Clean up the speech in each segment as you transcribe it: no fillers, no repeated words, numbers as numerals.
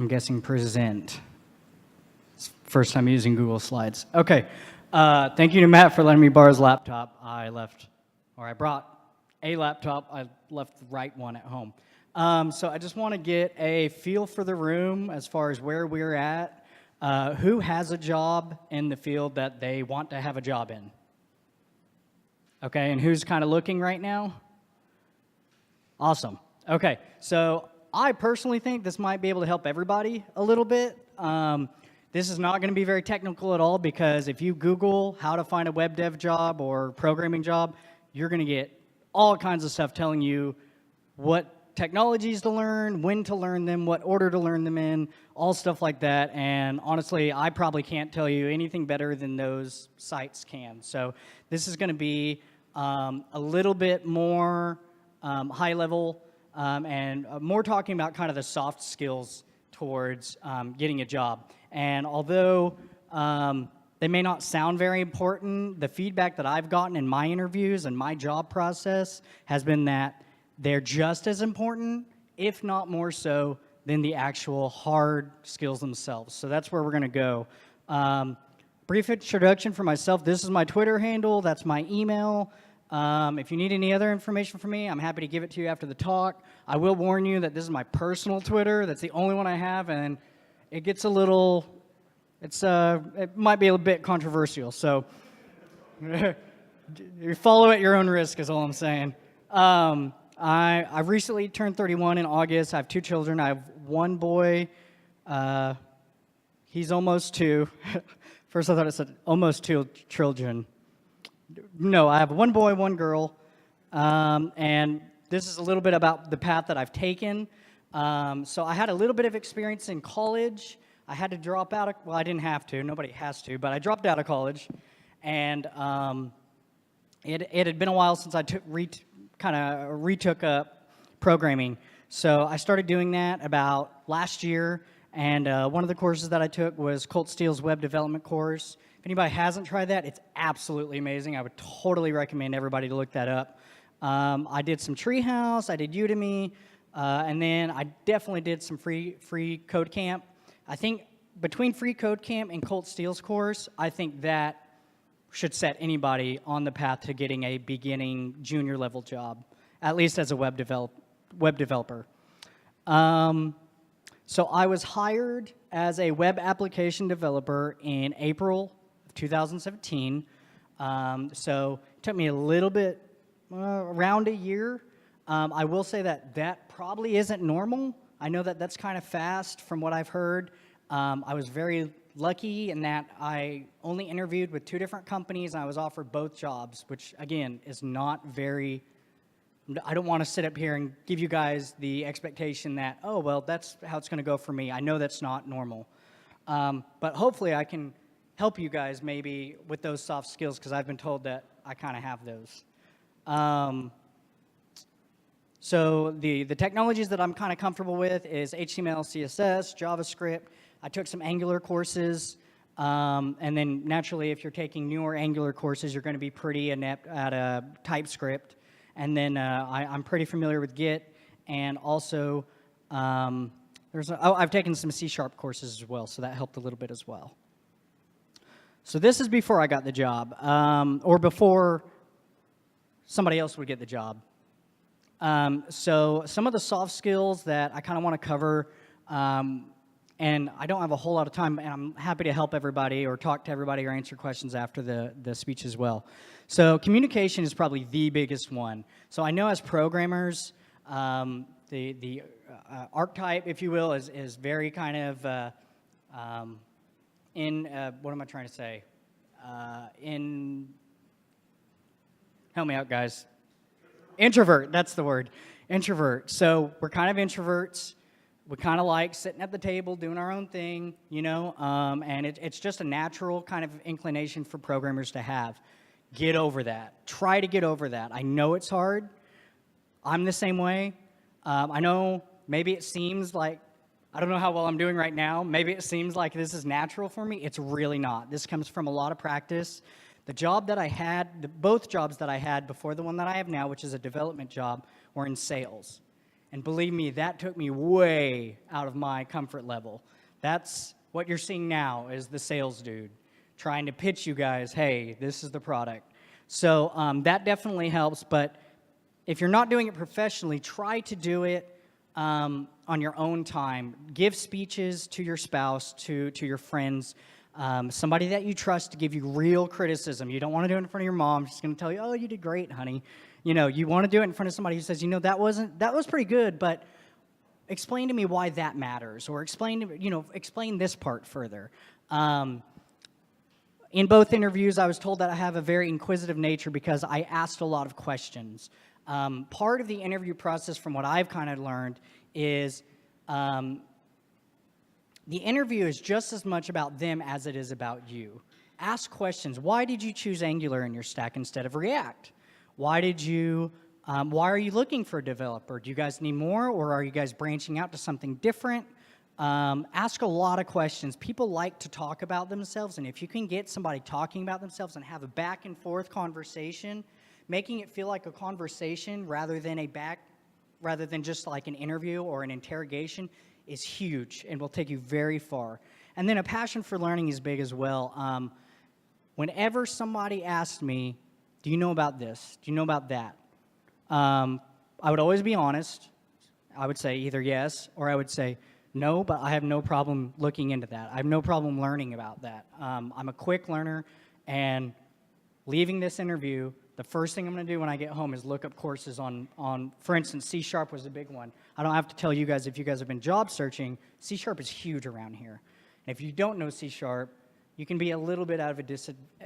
I'm guessing present. It's first time using Google Slides. Okay. Thank you to Matt for letting me borrow his laptop. I brought a laptop. I left the right one at home. So I just want to get a feel for the room as far as where we're at. Who has a job in the field that they want to have a job in? Okay, and who's kind of looking right now? Awesome. Okay, so I personally think this might be able to help everybody a little bit. This is not going to be very technical at all because if you Google how to find a web dev job or programming job, you're going to get all kinds of stuff telling you what technologies to learn, when to learn them, what order to learn them in, all stuff like that. And honestly, I probably can't tell you anything better than those sites can. So this is going to be a little bit more high level and more talking about kind of the soft skills towards getting a job. And although they may not sound very important, the feedback that I've gotten in my interviews and my job process has been that they're just as important, if not more so, than the actual hard skills themselves. So that's where we're going to go. Brief introduction for myself. This is my Twitter handle. That's my email. If you need any other information from me, I'm happy to give it to you after the talk. I will warn you that this is my personal Twitter. That's the only one I have, and it gets a little, it might be a bit controversial. So you follow at your own risk is all I'm saying. I recently turned 31 in August. I have 2 children. I have one boy. He's almost 2. First I thought it said almost 2 children. No, I have one boy, one girl. And this is a little bit about the path that I've taken. So I had a little bit of experience in college. I had to drop out well, I didn't have to. Nobody has to. But I dropped out of college. And it had been a while since I retook up programming. So I started doing that about last year, and one of the courses that I took was Colt Steele's web development course. If anybody hasn't tried that, it's absolutely amazing. I would totally recommend everybody to look that up. I did some Treehouse, I did Udemy, and then I definitely did some freeCodeCamp. I think between freeCodeCamp and Colt Steele's course, I think that should set anybody on the path to getting a beginning junior level job, at least as a web developer. So I was hired as a web application developer in April of 2017. So it took me a little bit, around a year. I will say that that probably isn't normal. I know that that's kind of fast from what I've heard. I was very lucky in that I only interviewed with 2 different companies and I was offered both jobs, which again is not very, I don't want to sit up here and give you guys the expectation that, oh, well, that's how it's going to go for me. I know that's not normal. But hopefully I can help you guys maybe with those soft skills because I've been told that I kind of have those. So the technologies that I'm kind of comfortable with is HTML, CSS, JavaScript. I took some Angular courses, and then naturally, if you're taking newer Angular courses, you're going to be pretty inept at TypeScript. And then I'm pretty familiar with Git, and also I've taken some C# courses as well, so that helped a little bit as well. So this is before I got the job, or before somebody else would get the job. So some of the soft skills that I kind of want to cover, and I don't have a whole lot of time, and I'm happy to help everybody or talk to everybody or answer questions after the speech as well. So communication is probably the biggest one. So I know as programmers, the archetype, if you will, is very kind of what am I trying to say? Help me out, guys. Introvert, that's the word. Introvert. So we're kind of introverts. We kind of like sitting at the table doing our own thing, you know, and it's just a natural kind of inclination for programmers to have. Get over that. Try to get over that. I know it's hard. I'm the same way. I know maybe it seems like, I don't know how well I'm doing right now. Maybe it seems like this is natural for me. It's really not. This comes from a lot of practice. The job that I had, both jobs that I had before the one that I have now, which is a development job, were in sales. And believe me, that took me way out of my comfort level. That's what you're seeing now is the sales dude trying to pitch you guys, hey, this is the product. So that definitely helps, but if you're not doing it professionally, try to do it on your own time. Give speeches to your spouse, to your friends, somebody that you trust to give you real criticism. You don't want to do it in front of your mom. She's going to tell you, oh, you did great, honey. You know, you want to do it in front of somebody who says, you know, that was pretty good, but explain to me why that matters, or explain this part further. In both interviews, I was told that I have a very inquisitive nature because I asked a lot of questions. Part of the interview process, from what I've kind of learned, is the interview is just as much about them as it is about you. Ask questions. Why did you choose Angular in your stack instead of React? Why are you looking for a developer? Do you guys need more, or are you guys branching out to something different? Ask a lot of questions. People like to talk about themselves, and if you can get somebody talking about themselves and have a back and forth conversation, making it feel like a conversation rather than just like an interview or an interrogation is huge and will take you very far. And then a passion for learning is big as well. Whenever somebody asked me, do you know about this? Do you know about that? I would always be honest. I would say either yes, or I would say no, but I have no problem looking into that. I have no problem learning about that. I'm a quick learner, and leaving this interview, the first thing I'm going to do when I get home is look up courses on, for instance, C# was a big one. I don't have to tell you guys, if you guys have been job searching, C# is huge around here. And if you don't know C#, you can be a little bit out of a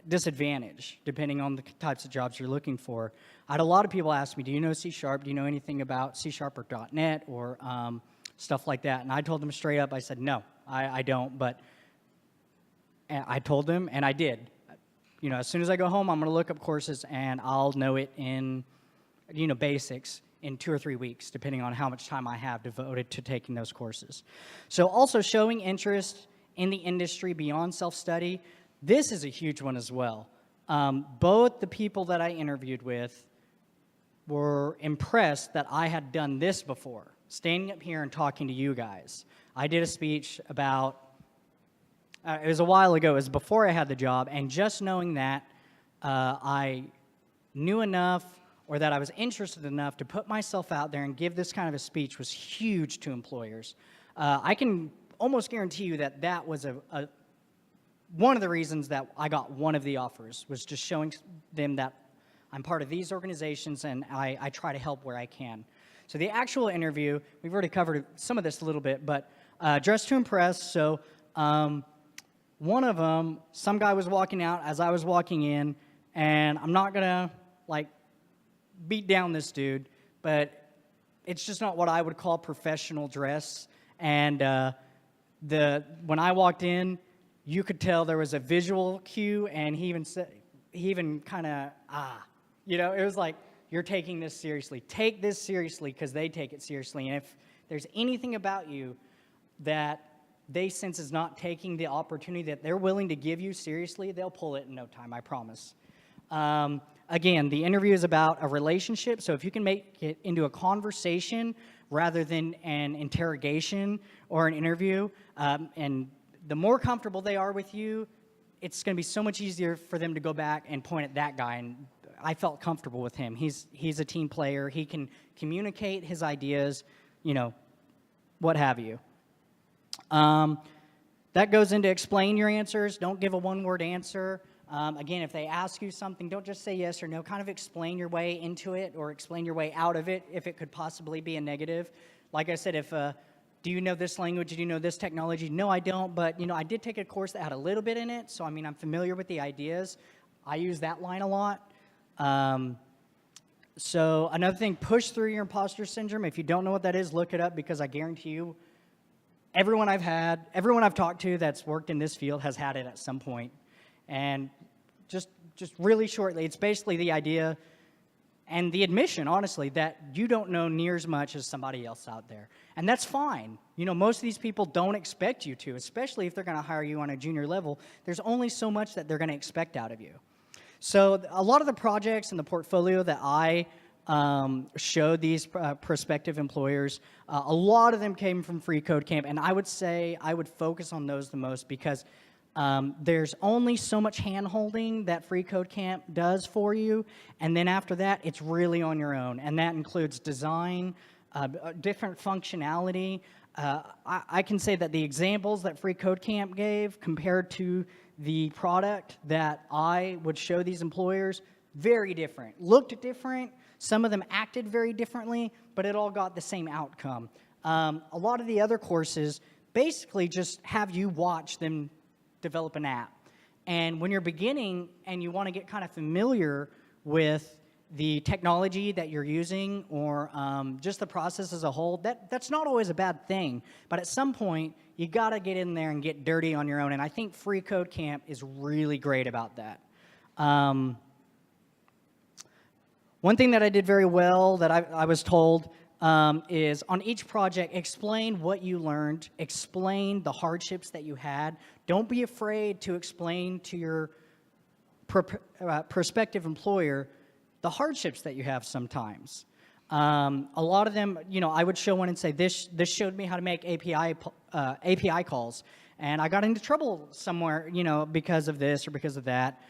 disadvantage depending on the types of jobs you're looking for. I had a lot of people ask me, do you know C#? Do you know anything about C# or .NET or stuff like that? And I told them straight up, I said, no, I don't, but I told them, and I did. You know, as soon as I go home, I'm going to look up courses, and I'll know it in, basics in 2 or 3 weeks, depending on how much time I have devoted to taking those courses. So also showing interest in the industry beyond self-study, this is a huge one as well. Both the people that I interviewed with were impressed that I had done this before, standing up here and talking to you guys. I did a speech about, it was a while ago, it was before I had the job, and just knowing that I knew enough, or that I was interested enough to put myself out there and give this kind of a speech was huge to employers. I can almost guarantee you that that was one of the reasons that I got one of the offers, was just showing them that I'm part of these organizations and I try to help where I can. So the actual interview, we've already covered some of this a little bit, but dress to impress. So one of them, some guy was walking out as I was walking in, and I'm not going to beat down this dude, but it's just not what I would call professional dress. And when I walked in, you could tell there was a visual cue, and he even kind of, it was like, you're taking this seriously. Take this seriously, because they take it seriously. And if there's anything about you that they sense is not taking the opportunity that they're willing to give you seriously, they'll pull it in no time, I promise. Again, the interview is about a relationship, so if you can make it into a conversation rather than an interrogation or an interview, and the more comfortable they are with you, it's going to be so much easier for them to go back and point at that guy. And I felt comfortable with him. He's a team player. He can communicate his ideas, what have you. That goes into explain your answers. Don't give a one-word answer. Again, if they ask you something, don't just say yes or no. Kind of explain your way into it, or explain your way out of it if it could possibly be a negative. Like I said, do you know this language? Do you know this technology? No, I don't, but I did take a course that had a little bit in it, so I'm familiar with the ideas. I use that line a lot. So another thing, push through your imposter syndrome. If you don't know what that is, look it up, because I guarantee you, everyone I've talked to that's worked in this field has had it at some point. And just really shortly, it's basically the idea and the admission, honestly, that you don't know near as much as somebody else out there. And that's fine. Most of these people don't expect you to, especially if they're going to hire you on a junior level. There's only so much that they're going to expect out of you. So a lot of the projects in the portfolio that I show these prospective employers. A lot of them came from freeCodeCamp, and I would say I would focus on those the most because there's only so much hand-holding that freeCodeCamp does for you, and then after that, it's really on your own, and that includes design, different functionality. I can say that the examples that freeCodeCamp gave compared to the product that I would show these employers, very different. Looked different. Some of them acted very differently, but it all got the same outcome. A lot of the other courses basically just have you watch them develop an app. And when you're beginning and you want to get kind of familiar with the technology that you're using or just the process as a whole, that's not always a bad thing. But at some point, you got to get in there and get dirty on your own. And I think freeCodeCamp is really great about that. One thing that I did very well that I was told is on each project, explain what you learned, explain the hardships that you had. Don't be afraid to explain to your prospective employer the hardships that you have sometimes. A lot of them, you know, I would show one and say, this showed me how to make API calls, and I got into trouble somewhere, you know, because of this or because of that.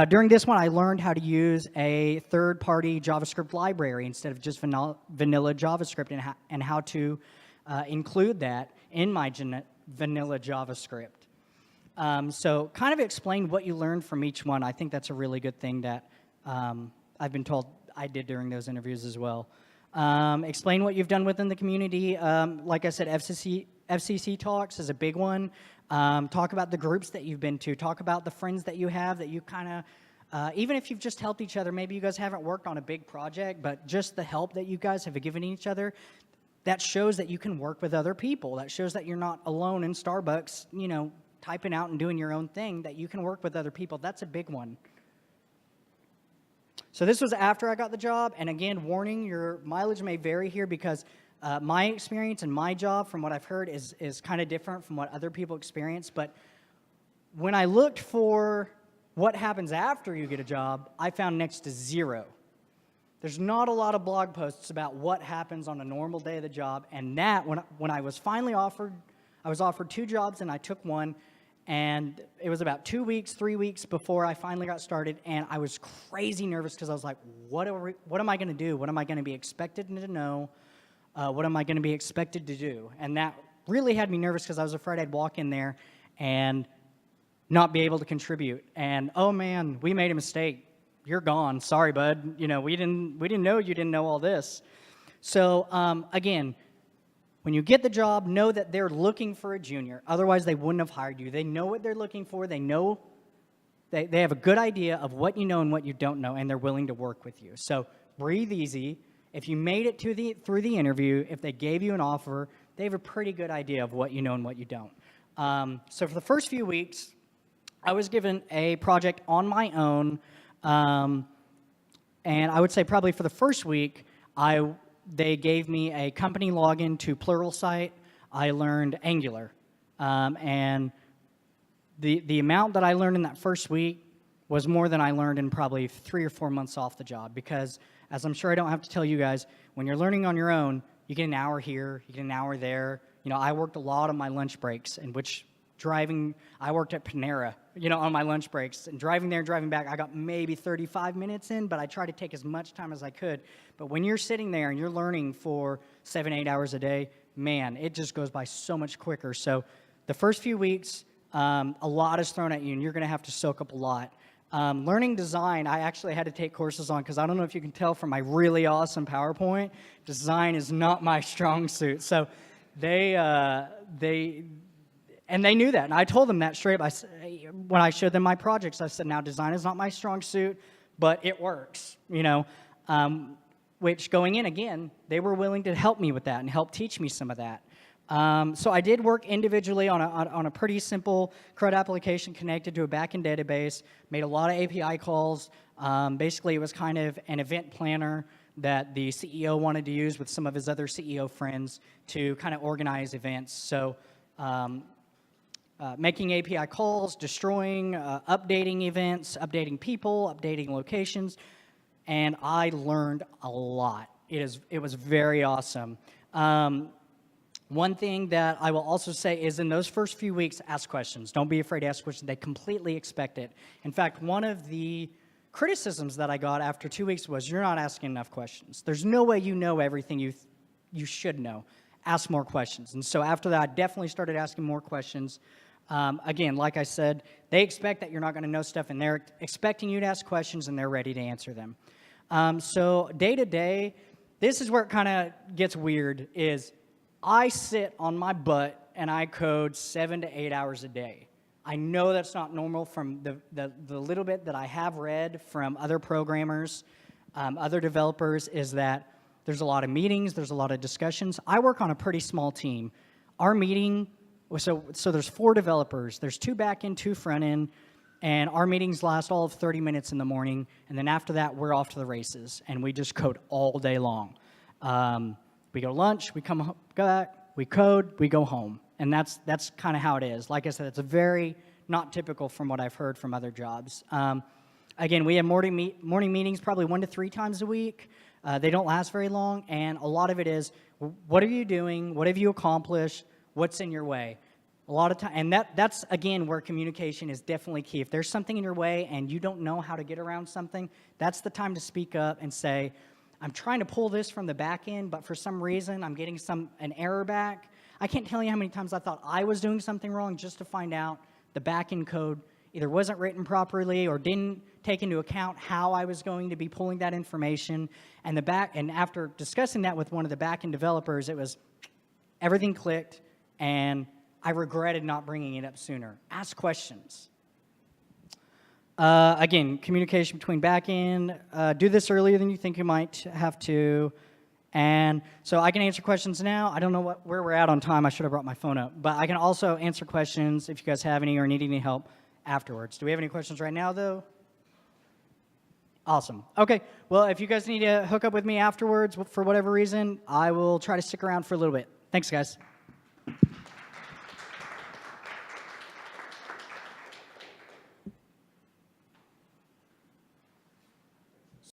During this one, I learned how to use a third-party JavaScript library instead of just vanilla JavaScript and how to include that in my vanilla JavaScript. So kind of explain what you learned from each one. I think that's a really good thing that I've been told I did during those interviews as well. Explain what you've done within the community. Like I said, FCC Talks is a big one. Talk about the groups that you've been to. Talk about the friends that you have that you kind of, even if you've just helped each other, maybe you guys haven't worked on a big project, but just the help that you guys have given each other, that shows that you can work with other people. That shows that you're not alone in Starbucks, you know, typing out and doing your own thing, that you can work with other people. That's a big one. So this was after I got the job, and again, warning, your mileage may vary here because my experience and my job, from what I've heard, is kind of different from what other people experience. But when I looked for what happens after you get a job, I found next to zero. There's not a lot of blog posts about what happens on a normal day of the job, and that, when I was finally offered, I was offered 2 jobs, and I took one, and it was about 2 weeks, 3 weeks before I finally got started, and I was crazy nervous because I was like, what am I going to do? What am I going to be expected to know? What am I going to be expected to do? And that really had me nervous because I was afraid I'd walk in there and not be able to contribute. And, oh, man, we made a mistake. You're gone. Sorry, bud. You know, we didn't know you didn't know all this. So, again, when you get the job, know that they're looking for a junior. Otherwise, they wouldn't have hired you. They know what they're looking for. They know they have a good idea of what you know and what you don't know, and they're willing to work with you. So breathe easy. If you made it through the interview, if they gave you an offer, they have a pretty good idea of what you know and what you don't. So for the first few weeks, I was given a project on my own, and I would say probably for the first week, they gave me a company login to Pluralsight. I learned Angular, and the amount that I learned in that first week was more than I learned in probably 3 or 4 months off the job, because as I'm sure I don't have to tell you guys, when you're learning on your own, you get an hour here, you get an hour there. You know, I worked a lot on my lunch breaks, in which I worked at Panera, you know, on my lunch breaks, and driving there and driving back, I got maybe 35 minutes in, but I tried to take as much time as I could. But when you're sitting there and you're learning for 7, 8 hours a day, man, it just goes by so much quicker. So the first few weeks, a lot is thrown at you, and you're going to have to soak up a lot. Learning design, I actually had to take courses on, because I don't know if you can tell from my really awesome PowerPoint, design is not my strong suit. So they knew that, and I told them that straight up. When I showed them my projects, I said, now design is not my strong suit, but it works, you know, which going in, again, they were willing to help me with that and help teach me some of that. So I did work individually on a pretty simple CRUD application connected to a backend database, made a lot of API calls. Basically, it was kind of an event planner that the CEO wanted to use with some of his other CEO friends to kind of organize events. So making API calls, destroying, updating events, updating people, updating locations. and I learned a lot. It was very awesome. One thing that I will also say is in those first few weeks, ask questions. Don't be afraid to ask questions. They completely expect it. In fact, one of the criticisms that I got after 2 weeks was, you're not asking enough questions. There's no way you know everything you should know. Ask more questions. And so after that, I definitely started asking more questions. Again, like I said, they expect that you're not going to know stuff, and they're expecting you to ask questions, and they're ready to answer them. So day to day, this is where it kind of gets weird, is I sit on my butt and I code 7 to 8 hours a day. I know that's not normal from the little bit that I have read from other programmers, other developers, is that there's a lot of meetings, there's a lot of discussions. I work on a pretty small team. Our meeting, so there's 4 developers. There's 2 back-end, 2 front-end, and our meetings last all of 30 minutes in the morning, and then after that, we're off to the races, and we just code all day long. We go to lunch, we come back, we code, we go home. And that's kind of how it is. Like I said, it's a very not typical from what I've heard from other jobs. Again, we have morning meetings probably 1 to 3 times a week. They don't last very long, and a lot of it is, what are you doing? What have you accomplished? What's in your way? A lot of time, and that's, again, where communication is definitely key. If there's something in your way and you don't know how to get around something, that's the time to speak up and say, I'm trying to pull this from the back end, but for some reason I'm getting an error back. I can't tell you how many times I thought I was doing something wrong just to find out the back end code either wasn't written properly or didn't take into account how I was going to be pulling that information. And after discussing that with one of the back end developers, it was everything clicked, and I regretted not bringing it up sooner. Ask questions. Again, communication between back-end. Do this earlier than you think you might have to. And so I can answer questions now. I don't know where we're at on time. I should have brought my phone up. But I can also answer questions if you guys have any or need any help afterwards. Do we have any questions right now, though? Awesome. Okay. Well, if you guys need to hook up with me afterwards for whatever reason, I will try to stick around for a little bit. Thanks, guys.